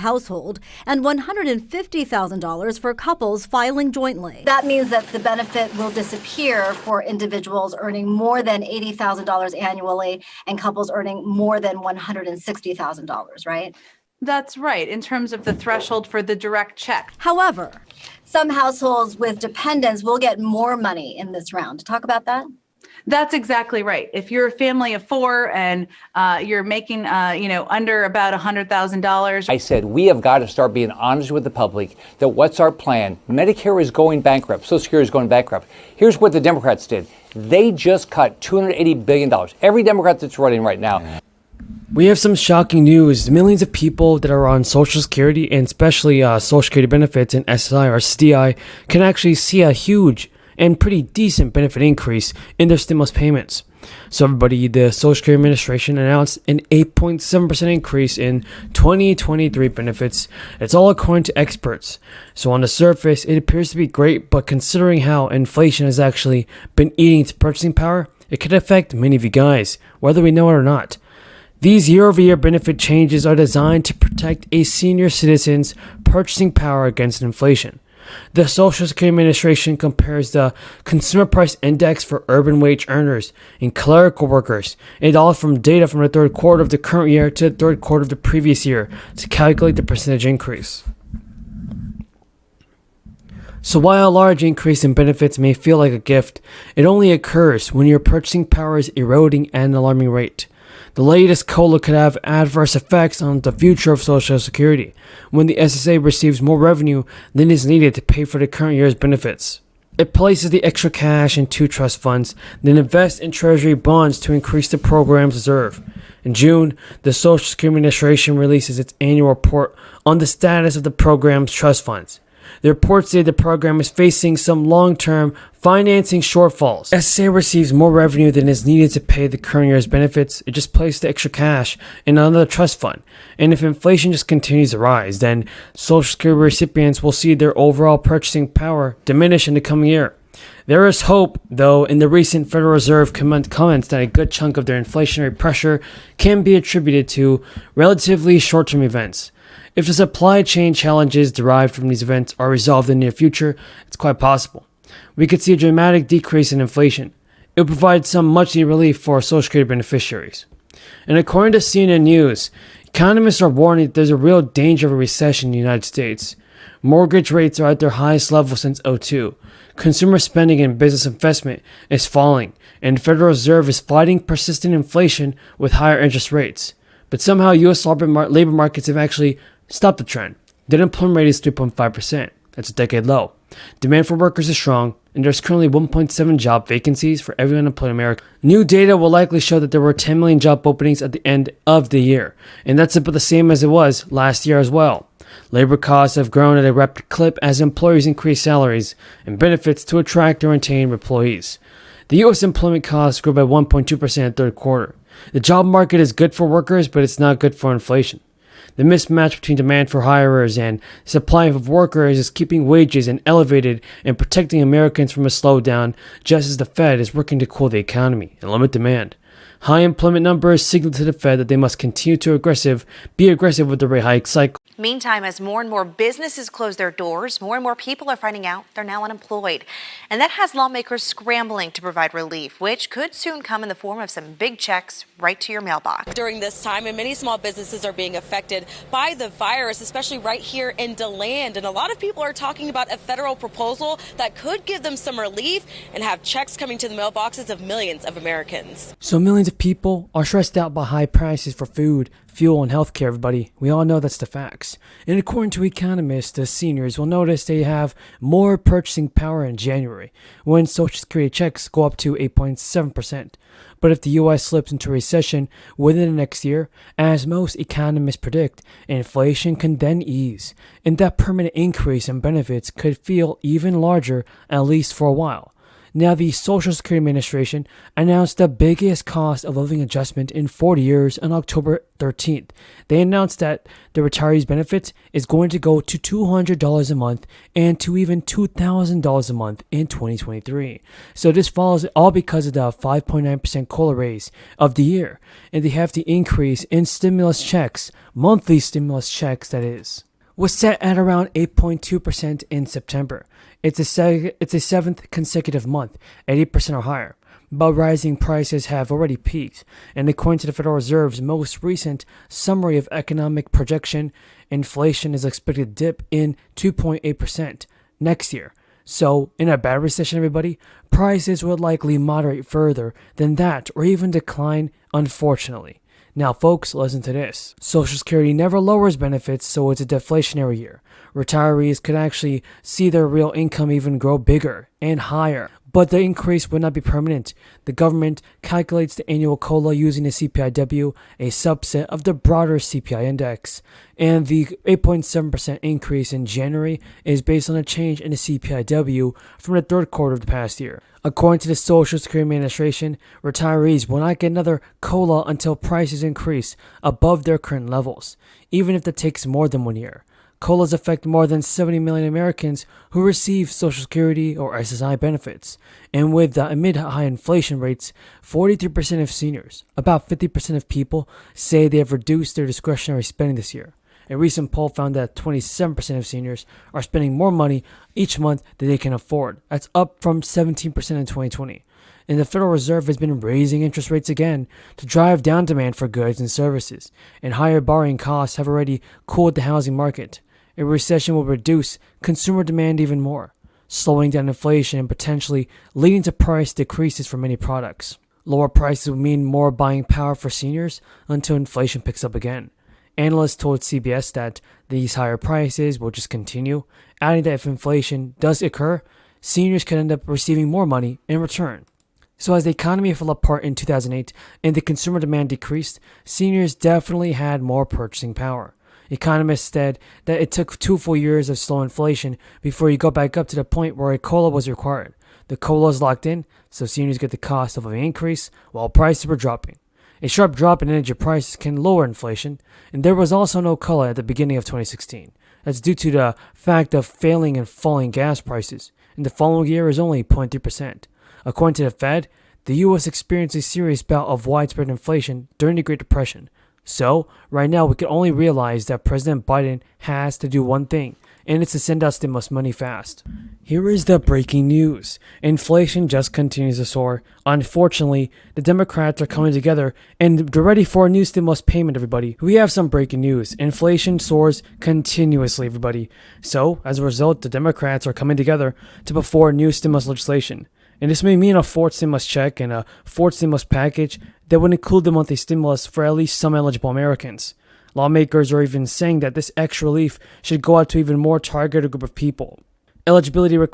household and $150,000 for couples filing jointly. That means that the benefit will disappear for individuals earning more than $80,000 annually and couples earning more than $160,000, right? That's right, in terms of the threshold for the direct check. However, some households with dependents will get more money in this round. Talk about that. That's exactly right. If you're a family of four and you're making, under about $100,000. I said, we have got to start being honest with the public that what's our plan? Medicare is going bankrupt. Social Security is going bankrupt. Here's what the Democrats did. They just cut $280 billion. Every Democrat that's running right now. We have some shocking news. Millions of people that are on Social Security and especially Social Security benefits and SSI or SSDI can actually see a huge and pretty decent benefit increase in their stimulus payments. So everybody, the Social Security Administration announced an 8.7% increase in 2023 benefits. It's all according to experts. So on the surface, it appears to be great, but considering how inflation has actually been eating its purchasing power, it could affect many of you guys, whether we know it or not. These year-over-year benefit changes are designed to protect a senior citizen's purchasing power against inflation. The Social Security Administration compares the Consumer Price Index for urban wage earners and clerical workers, and all from data from the third quarter of the current year to the third quarter of the previous year to calculate the percentage increase. So while a large increase in benefits may feel like a gift, it only occurs when your purchasing power is eroding at an alarming rate. The latest COLA could have adverse effects on the future of Social Security when the SSA receives more revenue than is needed to pay for the current year's benefits. It places the extra cash in two trust funds, then invests in Treasury bonds to increase the program's reserve. In June, the Social Security Administration releases its annual report on the status of the program's trust funds. The report said the program is facing some long-term financing shortfalls. SSA receives more revenue than is needed to pay the current year's benefits. It just placed the extra cash in another trust fund. And if inflation just continues to rise, then Social Security recipients will see their overall purchasing power diminish in the coming year. There is hope, though, in the recent Federal Reserve comments that a good chunk of their inflationary pressure can be attributed to relatively short-term events. If the supply chain challenges derived from these events are resolved in the near future, it's quite possible. We could see a dramatic decrease in inflation. It would provide some much-needed relief for Social Security beneficiaries. And according to CNN News, economists are warning that there's a real danger of a recession in the United States. Mortgage rates are at their highest level since 2002. Consumer spending and business investment is falling, and the Federal Reserve is fighting persistent inflation with higher interest rates. But somehow U.S. labor markets have actually stopped the trend. The unemployment rate is 3.5%. That's a decade low. Demand for workers is strong, and there's currently 1.7 job vacancies for every unemployed American. New data will likely show that there were 10 million job openings at the end of the year, and that's about the same as it was last year as well. Labor costs have grown at a rapid clip as employers increase salaries and benefits to attract or retain employees. The U.S. employment costs grew by 1.2% in the third quarter. The job market is good for workers, but it's not good for inflation. The mismatch between demand for hirers and supply of workers is keeping wages elevated and protecting Americans from a slowdown, just as the Fed is working to cool the economy and limit demand. High employment numbers signal to the Fed that they must continue to be aggressive with the rate hike cycle. Meantime, as more and more businesses close their doors, more and more people are finding out they're now unemployed. And that has lawmakers scrambling to provide relief, which could soon come in the form of some big checks right to your mailbox. During this time, and many small businesses are being affected by the virus, especially right here in DeLand. And a lot of people are talking about a federal proposal that could give them some relief and have checks coming to the mailboxes of millions of Americans. So millions of people are stressed out by high prices for food, fuel, and healthcare, everybody. We all know that's the facts. And according to economists, the seniors will notice they have more purchasing power in January, when Social Security checks go up to 8.7%. But if the U.S. slips into recession within the next year, as most economists predict, inflation can then ease, and that permanent increase in benefits could feel even larger, at least for a while. Now, the Social Security Administration announced the biggest cost of living adjustment in 40 years on October 13th. They announced that the retirees' benefits is going to go to $200 a month and to even $2,000 a month in 2023. So this follows all because of the 5.9% COLA raise of the year and the hefty increase in stimulus checks, monthly stimulus checks that is, was set at around 8.2% in September. It's a seventh consecutive month, 80% or higher. But rising prices have already peaked, and according to the Federal Reserve's most recent summary of economic projection, inflation is expected to dip in 2.8% next year. So, in a bad recession, everybody, prices would likely moderate further than that or even decline, unfortunately. Now, folks, listen to this. Social Security never lowers benefits, so it's a deflationary year. Retirees could actually see their real income even grow bigger and higher. But the increase would not be permanent. The government calculates the annual COLA using the CPIW, a subset of the broader CPI index. And the 8.7% increase in January is based on a change in the CPIW from the third quarter of the past year. According to the Social Security Administration, retirees will not get another COLA until prices increase above their current levels, even if that takes more than 1 year. COLAs affect more than 70 million Americans who receive Social Security or SSI benefits. And with the mid-high inflation rates, 43% of seniors, about 50% of people, say they have reduced their discretionary spending this year. A recent poll found that 27% of seniors are spending more money each month than they can afford. That's up from 17% in 2020. And the Federal Reserve has been raising interest rates again to drive down demand for goods and services. And higher borrowing costs have already cooled the housing market. A recession will reduce consumer demand even more, slowing down inflation and potentially leading to price decreases for many products. Lower prices will mean more buying power for seniors until inflation picks up again. Analysts told CBS that these higher prices will just continue, adding that if inflation does occur, seniors could end up receiving more money in return. So as the economy fell apart in 2008 and the consumer demand decreased, seniors definitely had more purchasing power. Economists said that it took 2 full years of slow inflation before you got back up to the point where a COLA was required. The COLA is locked in, so seniors get the cost of an increase while prices were dropping. A sharp drop in energy prices can lower inflation, and there was also no COLA at the beginning of 2016. That's due to the fact of failing and falling gas prices, and the following year is only 0.3%. According to the Fed, the U.S. experienced a serious bout of widespread inflation during the Great Depression. So, right now we can only realize that President Biden has to do one thing, and it's to send out stimulus money fast. Here is the breaking news. Inflation just continues to soar. Unfortunately, the Democrats are coming together and they're ready for a new stimulus payment, everybody. We have some breaking news. Inflation soars continuously, everybody. So, as a result, the Democrats are coming together to put forward new stimulus legislation. And this may mean a fourth stimulus check and a fourth stimulus package that would include the monthly stimulus for at least some eligible Americans. Lawmakers are even saying that this extra relief should go out to even more targeted group of people. Eligibility requirements